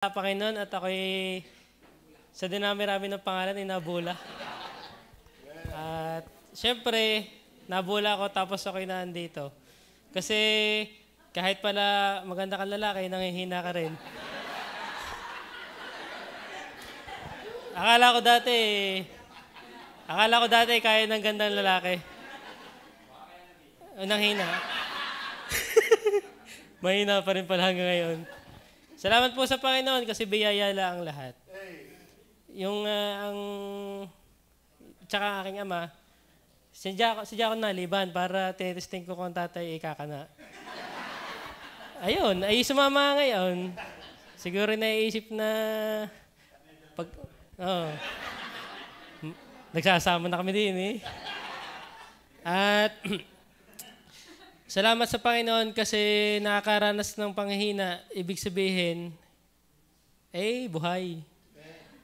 Panginoon at ako'y sa dinami-rami ng pangalan ay nabula. At syempre, nabula ako tapos ako'y nandito. Kasi kahit pala maganda kang lalaki, nangihina ka rin. Akala ko dati kaya ng gandang lalaki. Nanghina. Mahina pa rin pala hanggang ngayon. Salamat po sa Panginoon kasi biyaya lang ang lahat. Tsaka aking ama, sadya ko naliban para tinitesting ko kung tatay ikakana. Ayun, ay sumama ngayon. Siguro naiisip na nagsasama na kami din eh. At salamat sa Panginoon kasi nakakaranas ng panghihina, ibig sabihin, buhay.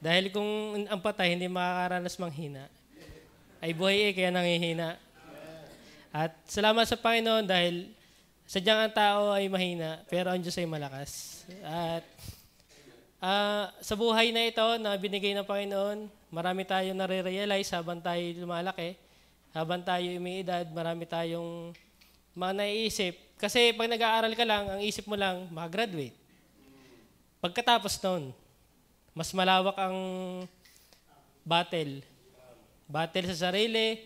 Dahil kung ang patay hindi makakaranas manghina, ay buhay kaya nangihina. At salamat sa Panginoon dahil sadyang ang tao ay mahina, pero ang Diyos ay malakas. At sa buhay na ito na binigay ng Panginoon, marami tayong nare-realize habang tayo lumalaki, habang tayo umiidad, marami tayong mga naiisip. Kasi pag nag-aaral ka lang, ang isip mo lang, makagraduate. Pagkatapos nun, mas malawak ang battle. Battle sa sarili,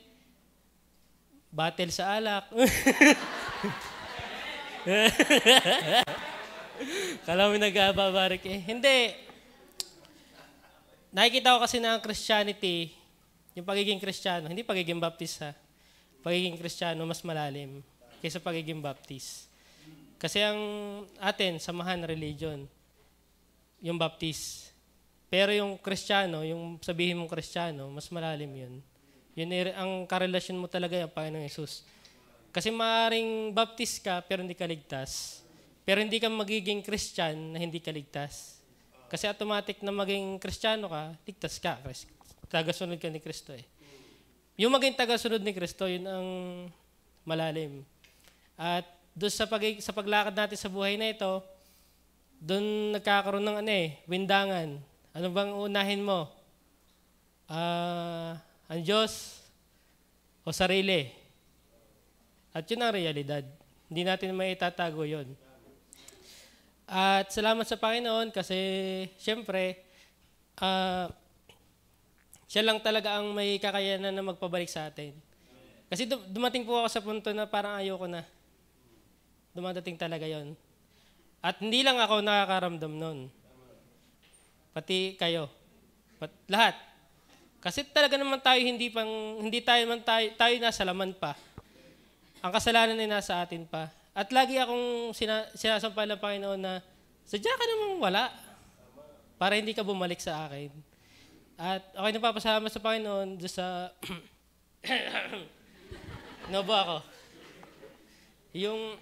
battle sa alak. Kala mo nag-ababarik eh. Hindi. Nakikita ko kasi na ang Christianity, yung pagiging Kristiyano, hindi pagiging Baptist ha, pagiging Kristiyano mas malalim kaysa pagiging Baptist. Kasi ang atin, samahan religion, yung Baptist. Pero yung Kristiyano, yung sabihin mong Kristiyano, mas malalim yun. Yun ang karelasyon mo talaga yung Panginoong Yesus. Kasi maaaring Baptist ka, pero hindi ka ligtas. Pero hindi ka magiging Christian na hindi ka ligtas. Kasi automatic na maging Kristiyano ka, ligtas ka. Tagasunod ka ni Kristo eh. Yung maging tagasunod ni Kristo, yun ang malalim. At doon sa paglakad natin sa buhay na ito, doon nagkakaroon ng windangan. Ano bang unahin mo? Ang Diyos o sarili? At yun ang realidad. Hindi natin maitatago yun. At salamat sa Panginoon kasi siyempre, siya lang talaga ang may kakayanan na magpabalik sa atin. Kasi dumating po ako sa punto na parang ayoko na. Dumadating talaga yon. At hindi lang ako nakakaramdam nun. Pati kayo. Lahat. Kasi talaga naman tayo tayo nasa laman pa. Ang kasalanan ay nasa atin pa. At lagi akong sinasampal ng Panginoon na sadya ka namang wala para hindi ka bumalik sa akin. At ako'y napapasalamat sa Panginoon doon sa Nobo ako. Yung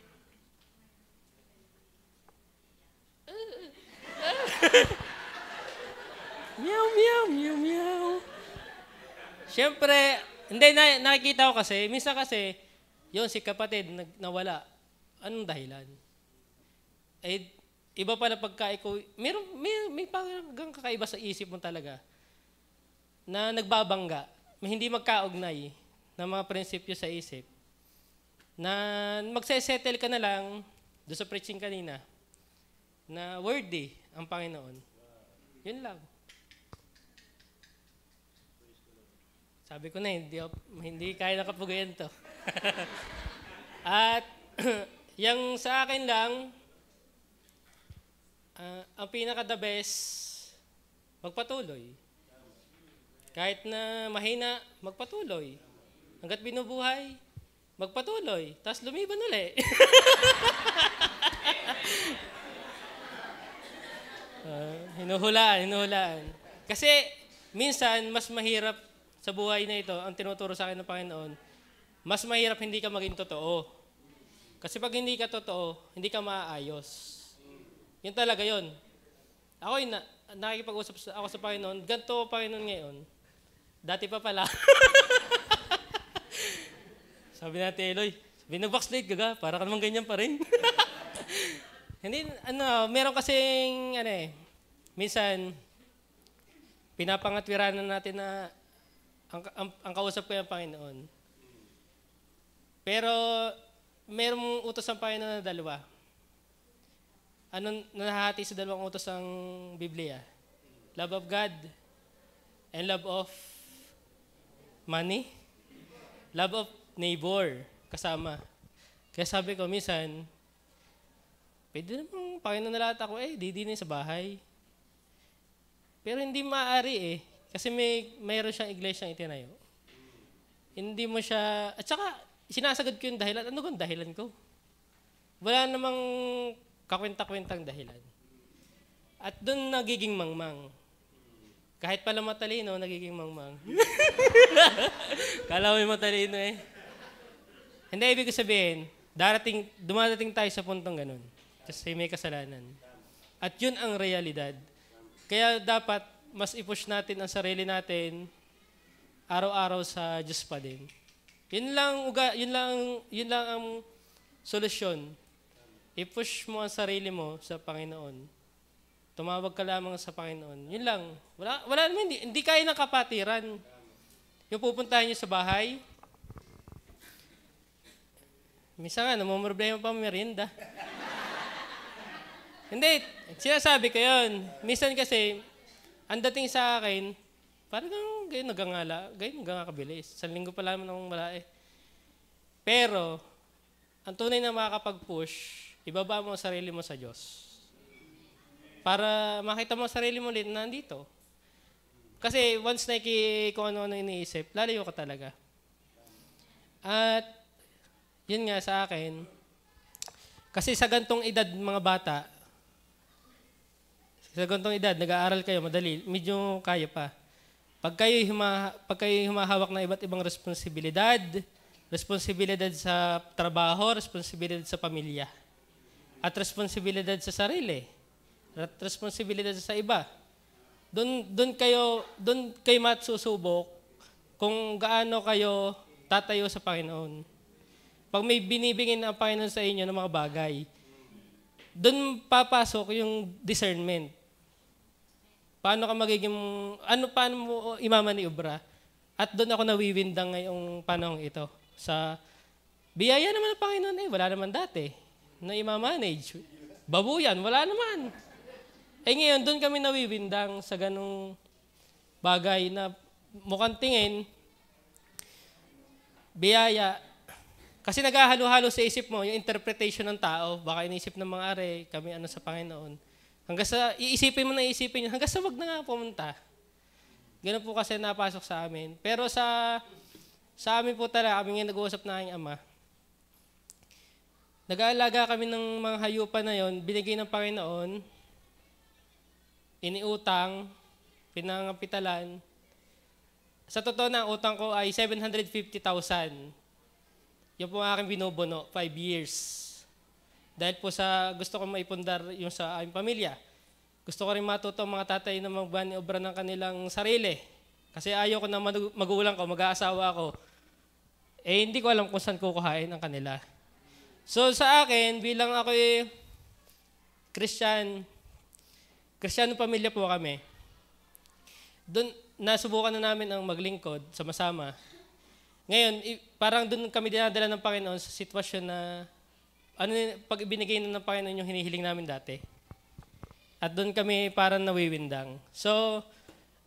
meow, meow, meow, meow. Siyempre, hindi, nakikita ko kasi, minsan kasi, yun si kapatid nawala. Anong dahilan? Iba pala pagka ikaw, may parang kakaiba sa isip mo talaga na nagbabangga, hindi magkaugnay ng mga prinsipyo sa isip na magsesettle ka na lang doon sa preaching kanina na worthy ang Panginoon. Yun lang. Sabi ko na, hindi kaya nakapugayan to. At yung sa akin lang, ang pinaka-the best, magpatuloy. Kahit na mahina, magpatuloy. Hanggat binubuhay, magpatuloy. Tapos lumiban ulit. Hinuhulaan. Kasi minsan, mas mahirap sa buhay na ito, ang tinuturo sa akin ng Panginoon, mas mahirap hindi ka maging totoo. Kasi pag hindi ka totoo, hindi ka maaayos. Yun talaga yun. Nakikipag-usap ako sa Panginoon, ganito Panginoon ngayon. Dati pa pala. Sabi natin, Eloy, binabackslide ka ga, para ka naman ganyan pa rin. Hindi, meron kasing, minsan, pinapangatwiranan natin na ang kausap ko yung Panginoon. Pero, merong utos ng Panginoon na dalawa. Anong nahahati sa dalawang utos ng Biblia? Love of God and love of money. Love of neighbor kasama. Kaya sabi ko, minsan, pwede namang Panginoon na lahat ako, di sa bahay. Pero hindi maaari kasi mayroon siyang iglesyang itinayo. Hindi mo siya, at saka, sinasagad ko yung dahilan. Ano kung dahilan ko? Wala namang kakwenta-kwentang dahilan. At doon nagiging mangmang. Kahit pala matalino, nagiging mangmang. Kala mo yung matalino Hindi, ibig sabihin, dumadating tayo sa puntong ganun. Kasi may kasalanan. At yun ang realidad. Kaya dapat mas i-push natin ang sarili natin araw-araw sa Diyos pa din. Yun lang ang solusyon. I-push mo ang sarili mo sa Panginoon. Tumawag ka lamang sa Panginoon. Yun lang. Wala naman, hindi kaya ng kapatiran. Yung pupuntahan niyo sa bahay, minsan nga, namumroblema pa merienda. Hindi, sinasabi ko yun. Minsan kasi, ang dating sa akin, parang gayon nagangakabilis. Sa linggo pa lang nung wala Pero, ang tunay na makakapag-push, ibaba mo ang sarili mo sa Diyos. Para makita mo ang sarili mo ulit na nandito. Kasi once na kung ano-ano iniisip, lalayo ka talaga. At, yun nga sa akin, kasi sa gantong edad mga bata, nag-aaral kayo, madali, medyo kaya pa. Pag kayo humahawak ng iba't ibang responsibilidad sa trabaho, responsibilidad sa pamilya, at responsibilidad sa sarili, at responsibilidad sa iba. Doon kayo matsusubok kung gaano kayo tatayo sa Panginoon. Pag may binibigay ng Panginoon sa inyo ng mga bagay, doon papasok yung discernment. Paano mo imamaniobra? At doon ako nawiwindang ngayong panahong ito. Sa biyaya naman ng Panginoon wala naman dati na imamanage. Babuyan, wala naman. Ngayon, doon kami nawiwindang sa ganong bagay na mukhang tingin, biyaya. Kasi naghahalo-halo sa isip mo yung interpretation ng tao. Baka inisip ng mga kami sa Panginoon. Hanggang sa, iisipin mo yun, hanggang sa wag na nga pumunta. Ganun po kasi napasok sa amin. Pero sa amin po talaga, kami nga nag-uusap na aking ama. Nag-aalaga kami ng mga hayupan na yon, binigay ng Panginoon, iniutang, pinangapitalan. Sa totoo na, ang utang ko ay 750,000. Yung po ang aking binubuno, 5 years. Dahil po sa gusto ko maipundar yung sa aming pamilya. Gusto ko rin matuto ang mga tatay na magbani-obra ng kanilang sarili. Kasi ayaw ko na magulang ko, mag-aasawa ako. Hindi ko alam kung saan kukuhain ang kanila. So sa akin, bilang ako Kristiyano pamilya po kami. Doon, nasubukan na namin ang maglingkod sama-sama. Ngayon, parang doon kami dinadala ng Panginoon sa sitwasyon na pag ibinigay na ng Panginoon yung hinihiling namin dati. At doon kami parang nawiwindang. So,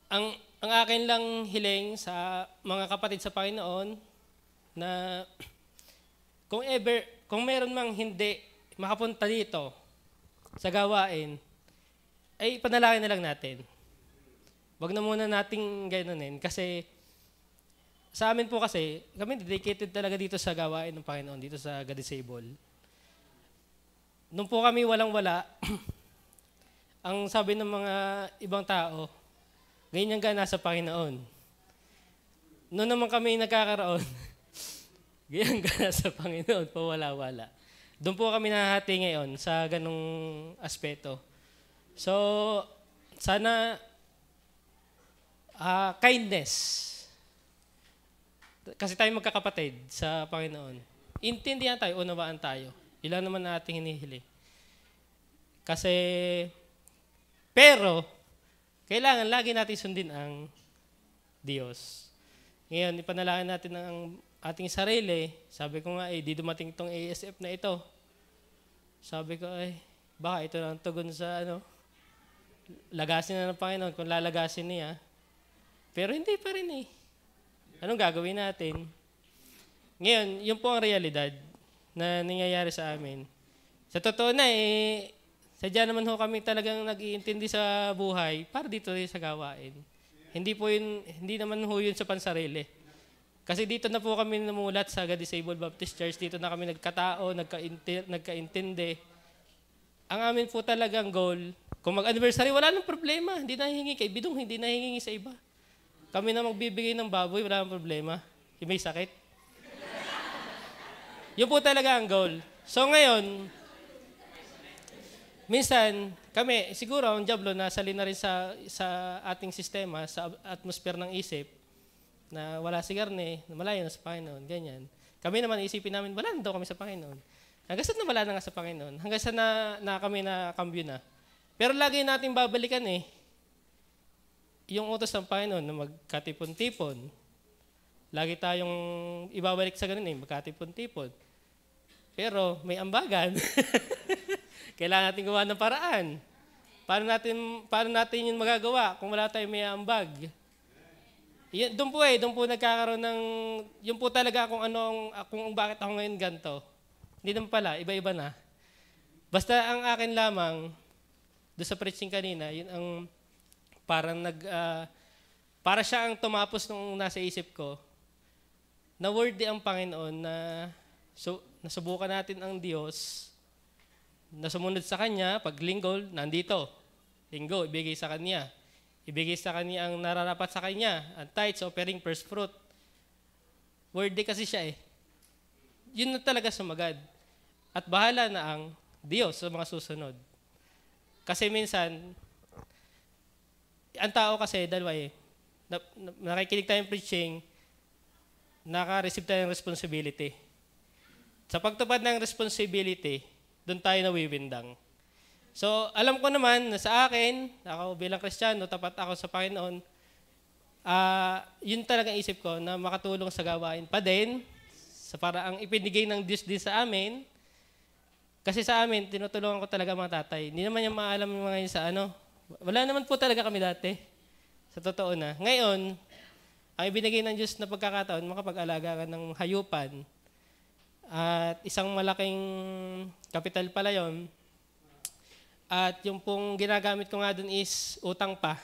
ang akin lang hiling sa mga kapatid sa Panginoon na kung meron mang hindi makapunta dito sa gawain, ay panalangin na lang natin. Wag na muna nating ganonin kasi sa amin po kasi, kami dedicated talaga dito sa gawain ng Panginoon, dito sa God-Disable. Nung po kami walang-wala, ang sabi ng mga ibang tao, ganyan ka nasa Panginoon. Noon naman kami nagkakaroon, ganyan ka nasa Panginoon, pawala-wala. Doon po kami nahahati ngayon sa ganong aspeto. So, sana kindness. Kasi tayo magkakapatid sa Panginoon. Intindihan tayo, unawaan tayo. Ilan naman na ating hinihiling. Kasi, pero, kailangan lagi natin sundin ang Diyos. Ngayon, ipanalangin natin ang ating sarili. Sabi ko nga, di dumating itong ASF na ito. Sabi ko, baka ito na ang tugon sa lagasin na ng Panginoon kung lalagasin niya. Pero hindi pa rin Anong gagawin natin? Ngayon, yun po ang realidad na nangyayari sa amin. Sa totoo na sadya naman ho kami talagang nag-iintindi sa buhay para dito sa gawain. Hindi naman ho yun sa pansarili. Kasi dito na po kami namulat sa Disabled Baptist Church, dito na kami nagkatao, nagkaintindi. Ang amin po talagang goal, kung mag-anniversary, wala nang problema. Hindi nahihingi kay Bidong, hindi nahihingi sa iba. Kami na magbibigay ng baboy, wala nang problema. Yung may sakit. Yun po talaga ang goal. So ngayon, minsan, kami, siguro ang Diablo nasalin na rin sa ating sistema, sa atmosphere ng isip, na wala si Garne, na malayo na sa Panginoon, ganyan. Kami naman isipin namin, wala na daw kami sa Panginoon. Hanggang sa wala na nga sa Panginoon. Hanggang sa na kami na kambyo na. Pero lagi natin babalikan yung utos ng Panginoon na magkatipon-tipon. Lagi tayong ibabalik sa ganun magkatipon-tipon. Pero may ambagan. Kailangan natin gawa ng paraan. Paano natin yun magagawa kung wala tayong may ambag? Doon po nagkakaroon ng, yun po talaga kung bakit ako ngayon ganito. Hindi naman pala, iba-iba na. Basta ang akin lamang, doon sa preaching kanina, yun ang parang para siya ang tumapos nung nasa isip ko, na worthy ang Panginoon na nasubukan natin ang Diyos, na sumunod sa Kanya, pag linggo, nandito. Linggo, ibigay sa Kanya. Ibigay sa Kanya ang nararapat sa Kanya, ang tithes, offering, first fruit. Worthy kasi siya Yun na talaga sumagad. At bahala na ang Diyos sa mga susunod. Kasi minsan, ang tao kasi, dalawa nakikinig tayong preaching, naka-receive tayo ng responsibility. Sa pagtupad ng responsibility, doon tayo nawiwindang. So, alam ko naman na sa akin, ako bilang Kristiyano, tapat ako sa Panginoon, yun talagang isip ko na makatulong sa gawain pa din, sa paraang ipinigay ng Diyos din sa amin. Kasi sa amin, tinutulungan ko talaga mga tatay. Hindi naman yung maalam yung mga yun sa Wala naman po talaga kami dati. Sa totoo na. Ngayon, ang ibinigay ng Diyos na pagkakataon, makapag-alaga ka ng hayupan. At isang malaking kapital pala yun. At yung pong ginagamit ko nga dun is utang pa.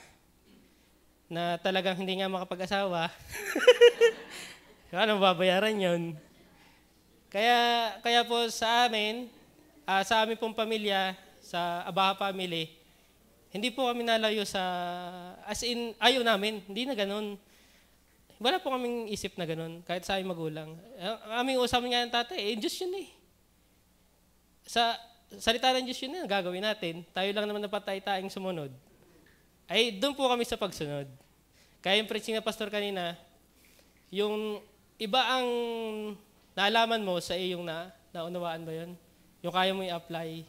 Na talagang hindi nga makapag-asawa. Ano babayaran yun? Kaya po sa amin pong pamilya, sa Abaha family, hindi po kami nalayo as in, ayaw namin, hindi na ganun. Wala po kaming isip na ganun, kahit sa aming magulang. Ang aming usapan nga ng tatay, Diyos yun Sa salita ng Diyos yun gagawin natin. Tayo lang naman napatay-tayong sumunod. Ay, doon po kami sa pagsunod. Kaya yung preaching na pastor kanina, yung iba ang naalaman mo sa iyong naunawaan ba yun? Yung kaya mo i-apply.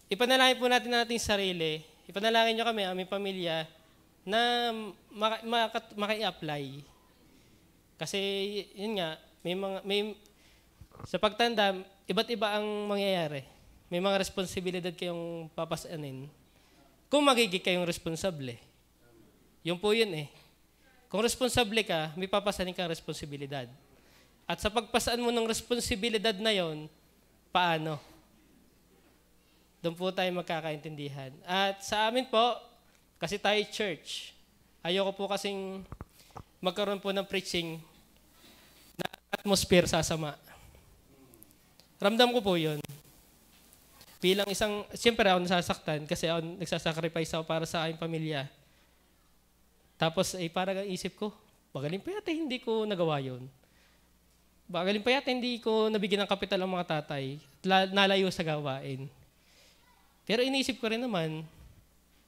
Ipanalangin po natin ang ating sarili. Ipanalangin nyo kami, aming pamilya, na maki-apply. Kasi, yun nga, sa pagtanda, iba't iba ang mangyayari. May mga responsibilidad kayong papasanin. Kung magiging kayong responsable. Yun po yun Kung responsable ka, may papasanin kang responsibilidad. At sa pagpasaan mo ng responsibilidad na yon, paano? Doon po tayo magkakaintindihan. At sa amin po, kasi tayo church, ayoko po kasing magkaroon po ng preaching na atmosphere sasama. Ramdam ko po yun. Bilang siyempre ako nasasaktan kasi ako nagsasacrifice ako para sa aking pamilya. Tapos parang ang isip ko, magaling pa yata hindi ko nagawa yun. Magaling pa yata hindi ko nabigyan ng kapital ang mga tatay at nalayo sa gawain. Pero iniisip ko rin naman,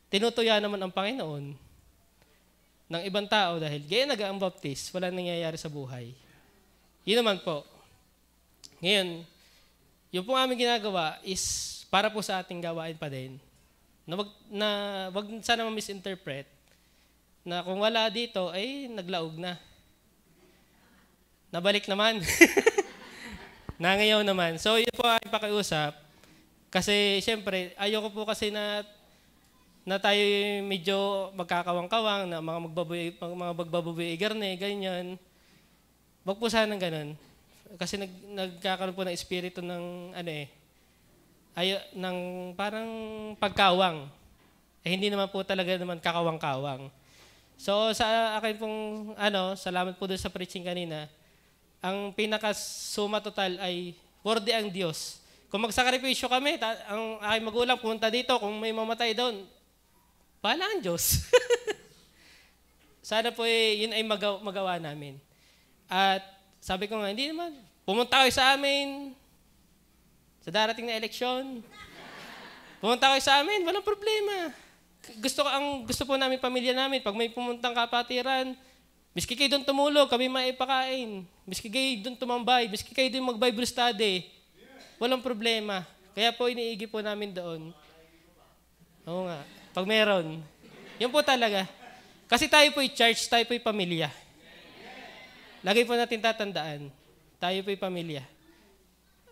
tinutuya naman ang Panginoon ng ibang tao dahil gaya nag-aang baptist, wala nangyayari sa buhay. Yun naman po. Ngayon, yung po aming ginagawa is para po sa ating gawain pa din. wag sana ma-misinterpret na kung wala dito ay naglaog na. Nabalik naman. Nangayaw naman. So yun po ang pakiusap. Kasi siyempre, ayoko po kasi na tayo medyo magkakawang-kawang, na mga magbabuboy igarne, ganyan. Wag po sana ganun. Kasi nagkakaroon po ng espiritu ng ng parang pagkawang. Hindi naman po talaga naman kakawang-kawang. So sa akin pong salamat po doon sa preaching kanina. Ang pinaka-suma total ay worthy ang Diyos. Kung magsakripisyo kami, ang aking magulang pumunta dito, kung may mamatay doon, bahala ang Diyos. Sana po yun ay magawa namin. At sabi ko nga, hindi naman, pumunta kayo sa amin sa darating na eleksyon. Pumunta kayo sa amin, walang problema. Gusto po namin, pamilya namin, pag may pumuntang kapatiran, miski kayo doon tumulog, kami maipakain. Miski kayo doon tumambay, miski kayo doon mag-Bible study. Walang problema. Kaya po iniigi po namin doon. Oo nga. Pag meron. Yun po talaga. Kasi tayo po'y church, tayo po'y pamilya. Lagi po natin tatandaan. Tayo po'y pamilya.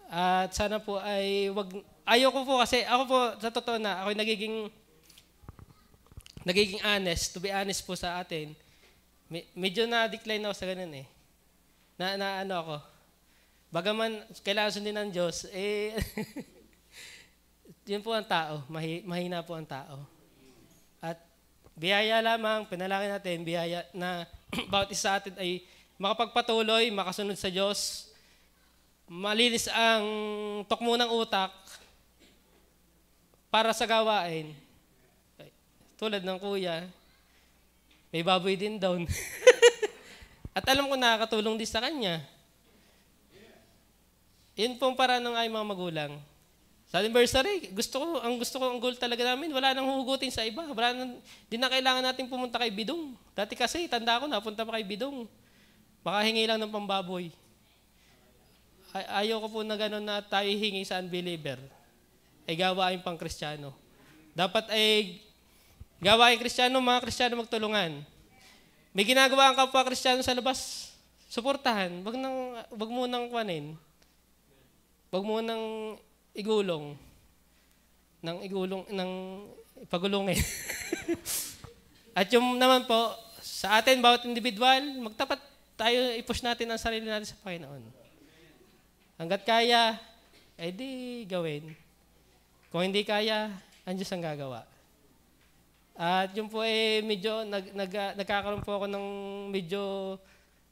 At sana po ay ayoko po kasi, ako po, sa totoo na, ako'y nagiging honest, to be honest po sa atin. Medyo na-decline ako sa ganun eh. Ako. Bagaman, kailangan sundin ng Diyos, yun po ang tao. Mahina po ang tao. At biyaya lamang, pinalangin natin, biyaya na bawat isa sa atin ay makapagpatuloy, makasunod sa Diyos, malinis ang tukmo ng utak para sa gawain. Tulad ng kuya, may baboy din down. At alam ko nakakatulong din sa kanya. Yun pong paraan ng aming mga magulang. Sa anniversary, ang goal talaga namin, wala nang huhugutin sa iba. Di na kailangan natin pumunta kay Bidong. Dati kasi, tanda ko, napunta pa kay Bidong. Makahingi lang ng pambaboy. Ayoko po na gano'n na tayo hingi sa unbeliever. Ay gawain pang Kristiyano. Dapat ay gawain Kristiyano, mga Kristiyano magtulungan. May ginagawa ang kapwa Kristiyano sa labas, suportahan. Wag mo nang kuwanin. Wag mo nang igulong. Ipagulongin. At yung naman po, sa atin, bawat individual, magtapat tayo, i-push natin ang sarili natin sa Panginoon. Hanggat kaya, ay di gawin. Kung hindi kaya, ang Diyos ang gagawa. At yun po medyo, nagkakaroon po ako ng medyo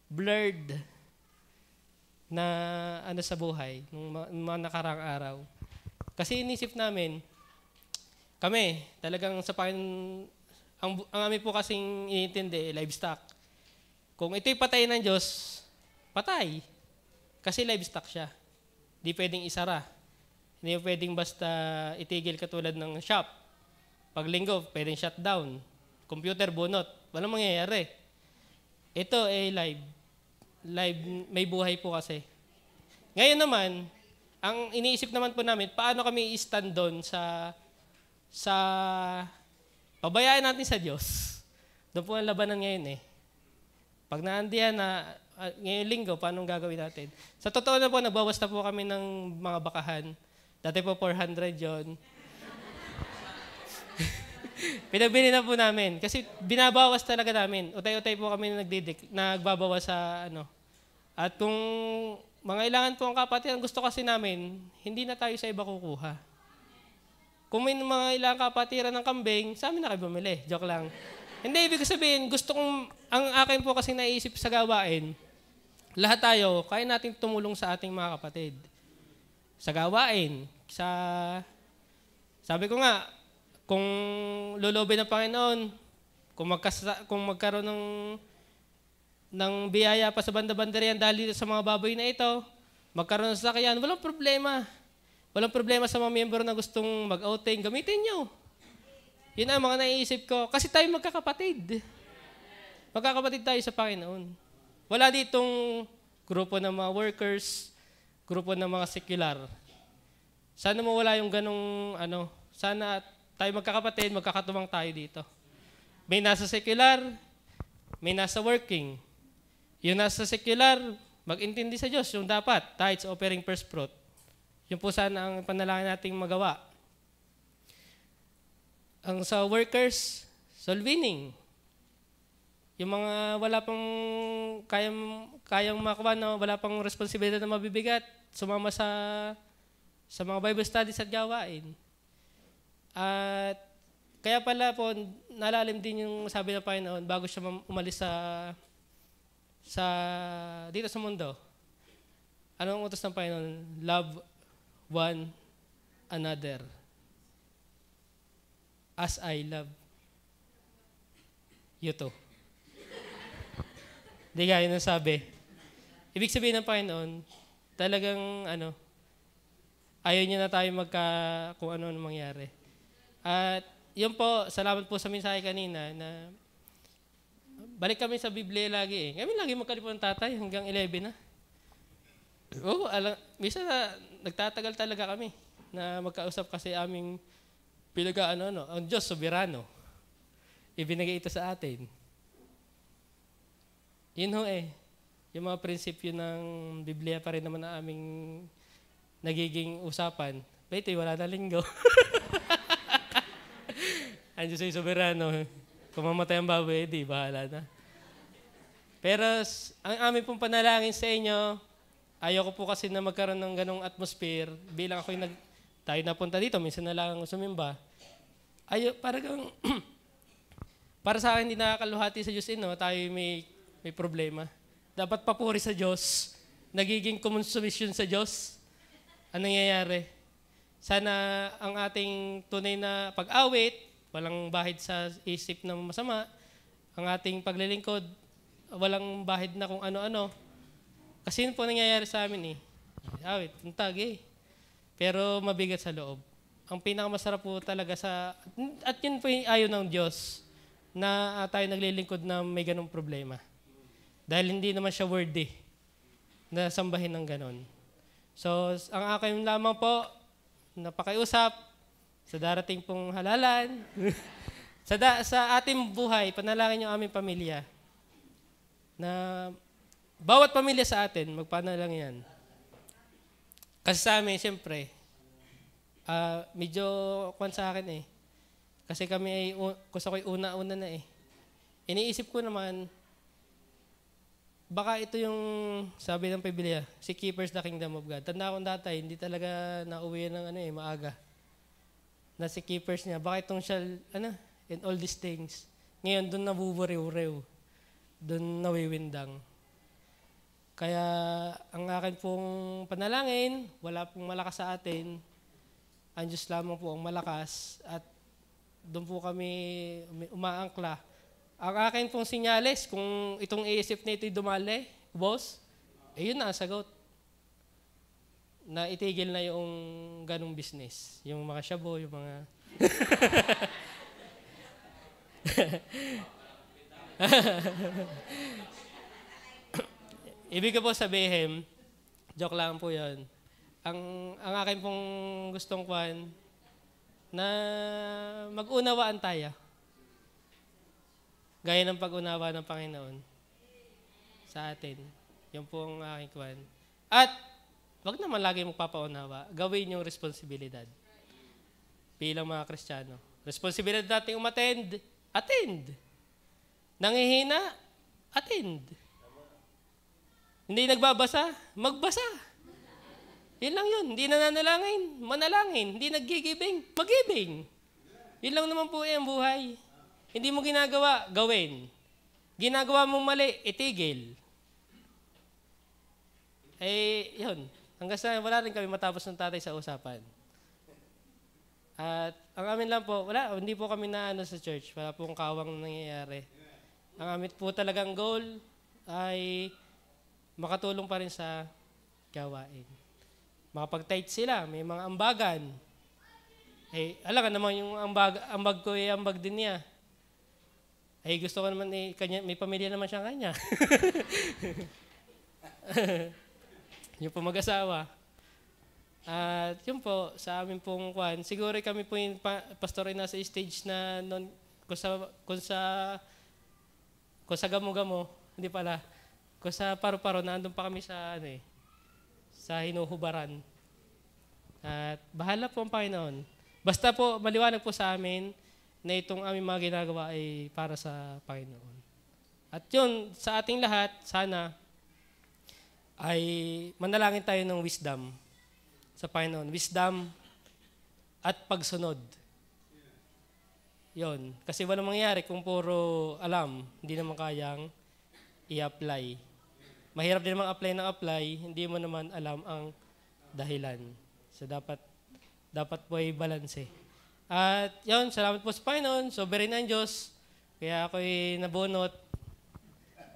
blurred na sa buhay, nung mga nakarang araw. Kasi inisip namin, kami, talagang sa Panginoon, ang amin po kasing iniintindi, livestock. Kung ito'y patay ng Diyos, patay. Kasi livestock siya. Di pwedeng isara. Hindi pwedeng basta itigil katulad ng shop. Pag linggo, pwedeng shutdown. Computer, bunot. Walang mangyayari. Ito live. Live, may buhay po kasi. Ngayon naman, ang iniisip naman po namin, paano kami i-stand doon sa pabayaan natin sa Diyos. Doon po ang labanan ngayon eh. Pag naandihan na, ngayong linggo, paano gagawin natin? Sa totoo na po, nagbawas na po kami ng mga bakahan. Dati po 400 yon. Pinagbili na po namin. Kasi binabawas talaga namin. Utay-utay po kami nagbabawas sa At kung mangailangan po ang kapatiran, gusto kasi namin, hindi na tayo sa iba kukuha. Kung may mga ilang kapatiran ng kambing, sa amin na kayo bumili. Joke lang. Hindi, ibig sabihin, ang akin po kasi naisip sa gawain, lahat tayo, kaya natin tumulong sa ating mga kapatid. Sa gawain, sabi ko nga, kung lulobin ng Panginoon, kung magkaroon ng biyaya pa sa banda-banderian dahil sa mga baboy na ito, magkaroon ng sasakyan, walang problema. Walang problema sa mga miyembro na gustong mag-outing, gamitin nyo. Yun ang mga naiisip ko. Kasi tayo magkakapatid. Magkakapatid tayo sa Panginoon. Wala ditong grupo ng mga workers, grupo ng mga secular. Sana mawala yung ganong sana tayo magkakapatid, magkakatumang tayo dito. May nasa secular, may nasa working. Yung nasa secular, mag-intindi sa Diyos, yung dapat, tithes, offering, first fruit. Yung po sana ang panalangin nating magawa. Ang sa workers, soul winning. Yung mga wala pang kayang makuha na wala pang responsibilidad na mabibigat, sumama sa mga Bible studies at gawain. At kaya pala po, nalalim din yung sabi ng Panginoon bago siya umalis dito sa mundo. Ano ang utos ng Panginoon? Love one another as I love you too. Di gaya ng sabi. Ibig sabihin ng Panginoon, talagang ayaw niya na tayo kung ano mangyari. At yun po, salamat po sa mensahe kanina na balik kami sa Biblia lagi eh. Kami lagi magkalipon ng tatay hanggang 11 na. Oo, minsan nagtatagal talaga kami na magkausap kasi aming ang Diyos soberano. Ibinigay ito sa atin. Yun ho eh. Yung mga prinsipyo ng Biblia pa rin naman na aming nagiging usapan. Wait, wala na linggo. Ang Diyos ay soberano. Kung mamatay ang baboy, di, bahala na. Pero ang aming pong panalangin sa inyo, ayoko po kasi na magkaroon ng ganong atmosphere. Bilang ako'y tayo napunta dito, minsan na lang sumimba. Para sa akin, hindi nakakaluhati sa Diyos tayo may problema. Dapat papuri sa Diyos. Nagiging konsumisyon sa Diyos. Anong nangyayari? Sana ang ating tunay na pag-awit, walang bahid sa isip na masama, ang ating paglilingkod, walang bahid na kung ano-ano. Kasi yun po nangyayari sa amin awit, tuntag pero mabigat sa loob. Ang pinakamasarap po talaga at yun po yung ayaw ng Diyos na tayo naglilingkod na may ganong problema. Dahil hindi naman siya worthy na sambahin ng ganon. So, ang akin lamang po, napakiusap sa darating pong halalan, sa ating buhay, panalangin yung aming pamilya, na bawat pamilya sa atin, magpanalangin yan. Kasi sa amin, siyempre, medyo kwan sa akin Kasi kami gusto ko'y una-una na Iniisip ko naman, baka ito yung sabi ng Biblia, si keepers the kingdom of God. Tanda akong dati, hindi talaga nauwi ng maaga. Na si keepers niya, baka itong siya, in all these things. Ngayon, doon nabuburiw-rew. Doon nawiwindang. Kaya, ang akin pong panalangin, wala pong malakas sa atin. Ang Diyos lamang po ang malakas. At doon po kami umaangkla. Ang akin pong sinyales, kung itong iisip na ito'y dumali, boss, yun na ang sagot. Na itigil na yung ganong business. Yung mga shabu, yung mga... Ibig ko po sabihin, joke lang po yun. Ang akin pong gustong kwan, na mag-unawaan tayo. Gaya ng pag-unawa ng Panginoon sa atin. Yan po ang aking kwan. At, wag naman lagi magpapaunawa. Gawin yung responsibilidad. Bilang mga Kristiyano. Responsibilidad natin umattend. Attend. Nangihina. Attend. Hindi nagbabasa. Magbasa. Yun lang yun. Hindi nananalangin. Manalangin. Hindi naggigibing. Magibing. Yun lang naman po ang buhay. Hindi mo ginagawa, gawin. Ginagawa mong mali, itigil. Yun. Hanggang sa wala rin kami matapos ng tatay sa usapan. At ang amin lang po, hindi po kami sa church. Wala pong kawang nangyayari. Ang amin po talagang goal ay makatulong pa rin sa gawain. Makapag-tight sila, may mga ambagan. Alam ka naman yung ambag ko ambag din niya. Gusto ko naman kanya, may pamilya naman siya kanya. Yung po mag-asawa. At yun po, sa amin pong kwan, siguro kami po yung pastor ay nasa stage na non, kung sa gamo-gamo, hindi pala, kung sa paru-paro, nandun pa kami sa, sa hinuhubaran. At bahala po ang Panginoon. Basta po, maliwanag po sa amin na itong aming mga ginagawa ay para sa Panginoon. At yun, sa ating lahat, sana ay manalangin tayo ng wisdom sa Panginoon. Wisdom at pagsunod. Yun. Kasi walang mangyayari kung puro alam, hindi naman kayang i-apply. Mahirap din naman apply, hindi mo naman alam ang dahilan. So dapat po ay balanse. At yun, salamat po sa Panginoon, sovereign ang Diyos. Kaya ako'y nabunot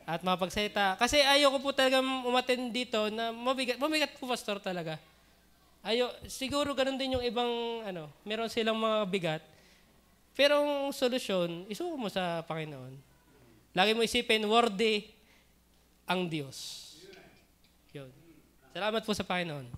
at mapagsalita. Kasi ayoko po talaga umattend dito na mabigat po pastor talaga. Siguro ganun din yung ibang, meron silang mga bigat. Pero ang solusyon, isuko mo sa Panginoon. Lagi mo isipin, worthy ang Diyos. Yun. Salamat po sa Panginoon.